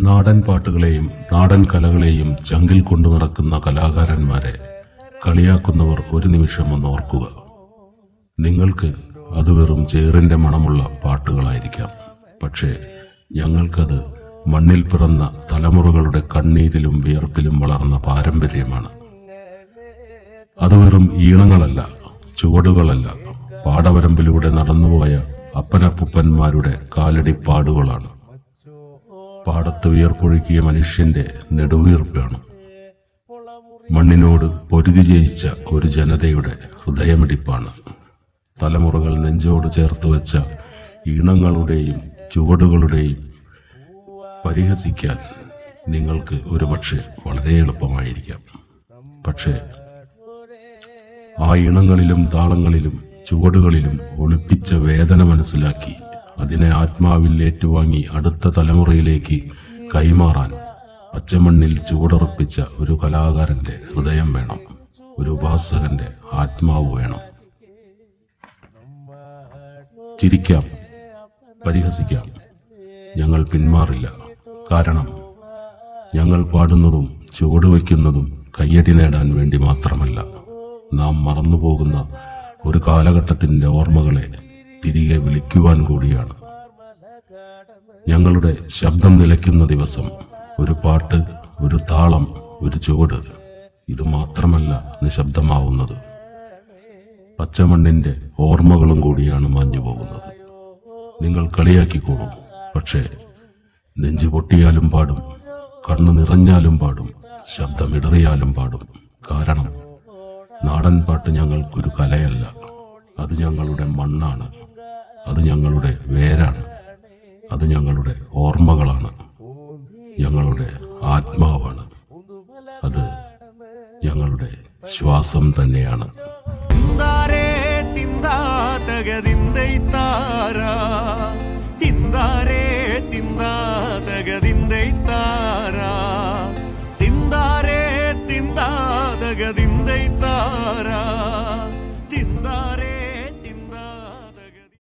നാടൻ പാട്ടുകളെയും നാടൻ കലകളെയും ചങ്കിൽ കൊണ്ടു നടക്കുന്ന കലാകാരന്മാരെ കളിയാക്കുന്നവർ ഒരു നിമിഷം ഒന്ന് ഓർക്കുക. നിങ്ങൾക്ക് അത് വെറും ചേറിന്റെ മണമുള്ള പാട്ടുകളായിരിക്കാം. പക്ഷേ ഞങ്ങൾക്കത് മണ്ണിൽ പിറന്ന തലമുറകളുടെ കണ്ണീരിലും വിയർപ്പിലും വളർന്ന പാരമ്പര്യമാണ്. അത് വെറും ഈണങ്ങളല്ല, ചുവടുകളല്ല, പാടവരമ്പിലൂടെ നടന്നുപോയ അപ്പനപ്പൂപ്പന്മാരുടെ കാലടിപ്പാടുകളാണ്. പാടത്ത് വിയർപ്പൊഴുക്കിയ മനുഷ്യന്റെ നെടുവീർപ്പാണ്. മണ്ണിനോട് പൊരുതി ജയിച്ച ഒരു ജനതയുടെ ഹൃദയമിടിപ്പാണ്. തലമുറകൾ നെഞ്ചോട് ചേർത്ത് വെച്ച ഈണങ്ങളുടെയും ചുവടുകളുടെയും പരിഹസിക്കാൻ നിങ്ങൾക്ക് ഒരുപക്ഷെ വളരെ എളുപ്പമായിരിക്കാം. പക്ഷേ ആ ഇണങ്ങളിലും താളങ്ങളിലും ചുവടുകളിലും ഒളിപ്പിച്ച വേദന മനസ്സിലാക്കി അതിനെ ആത്മാവിൽ ഏറ്റുവാങ്ങി അടുത്ത തലമുറയിലേക്ക് കൈമാറാൻ പച്ചമണ്ണിൽ ചുവടുറപ്പിച്ച ഒരു കലാകാരന്റെ ഹൃദയം വേണം, ഒരു ഉപാസകന്റെ ആത്മാവ് വേണം. ചിരിക്കാം, പരിഹസിക്കാം, ഞങ്ങൾ പിന്മാറില്ല. കാരണം ഞങ്ങൾ പാടുന്നതും ചുവടുവയ്ക്കുന്നതും കയ്യടി നേടാൻ വേണ്ടി മാത്രമല്ല, നാം മറന്നുപോകുന്ന ഒരു കാലഘട്ടത്തിന്റെ ഓർമ്മകളെ തിരികെ വിളിക്കുവാൻ കൂടിയാണ്. ഞങ്ങളുടെ ശബ്ദം നിലയ്ക്കുന്ന ദിവസം ഒരു പാട്ട്, ഒരു താളം, ഒരു ചുവട്, ഇത് മാത്രമല്ല നിശബ്ദമാവുന്നത്. പച്ചമണ്ണിന്റെ ഓർമ്മകളും കൂടിയാണ് മാഞ്ഞു പോകുന്നത്. നിങ്ങൾ കളിയാക്കിക്കോളൂ, പക്ഷേ നെഞ്ചു പൊട്ടിയാലും പാടും, കണ്ണു നിറഞ്ഞാലും പാടും, ശബ്ദമിടറിയാലും പാടും. കാരണം നാടൻ പാട്ട് ഞങ്ങൾക്കൊരു കലയല്ല, അത് ഞങ്ങളുടെ മണ്ണാണ്, അത് ഞങ്ങളുടെ വേരാണ്, അത് ഞങ്ങളുടെ ഓർമ്മകളാണ്, ഞങ്ങളുടെ ആത്മാവാണ്, അത് ഞങ്ങളുടെ ശ്വാസം തന്നെയാണ്.